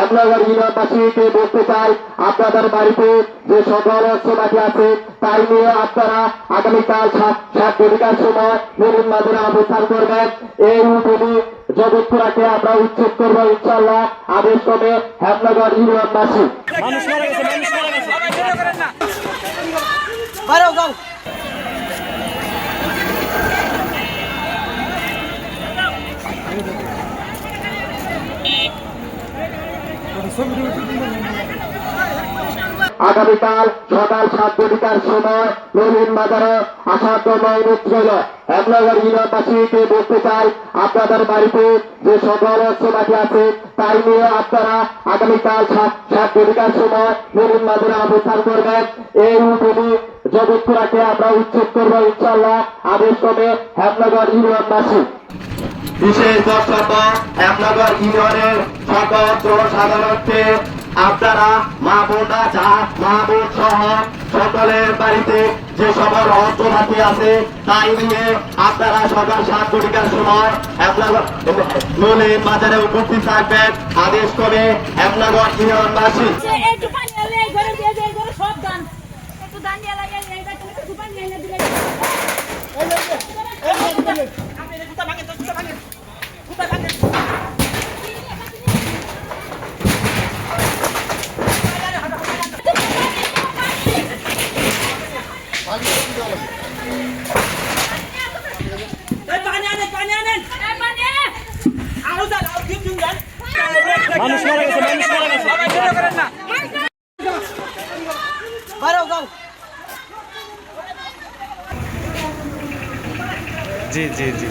হেমনগর ইউনিয়নবাসীকে বলতে চাই, আপনাদের বাড়িতে যে সকল অস্ত্রপাতি আছে তাই নিয়ে আপনারা আগামীকাল 7 ঘটিকার সময় নদীর মাঝে অবস্থান করবেন। এই উদ্যোগে জগৎপুরাকে আমরা উচ্ছেদ করবো ইনশাল্লাহ। আদেশ করবে হেমনগর ইউনিয়নবাসী। আগামীকাল সকাল 7 ঘটিকার সময় নবীন বাজারে আসার জন্য অনুরোধ রইল। হেমনগর ইউনিয়নবাসীকে বলতে চাই, আপনাদের বাড়িতে যে সকল অস্ত্রপাতি আছে তাই নিয়ে আপনারা আগামীকাল 7 ঘটিকার সময় নবীন বাজারে অবস্থান করবেন। এই উদ্যোগে জগৎপুরাকে আমরা উচ্ছেদ করবো ইনশাল্লাহ। আদেশ করবে হেমনগর ইউনিয়নবাসী। বিশেষ বক্তব্য হেমনগর ইউনিয়নের সকল জনসাধারণকে আপনারা মা বোনরা মা বোন সহ সকলের বাড়িতে যে সকল অস্ত্রপাতি আছে তাই নিয়ে আপনারা সকাল 7 ঘটিকার সময় নলিন বাজারে উপস্থিত থাকবেন। আদেশ করে হেমনগর ইউনিয়নবাসী। মানুষ মারা গেছে, মানুষ মারা গেছে। জি জি জি।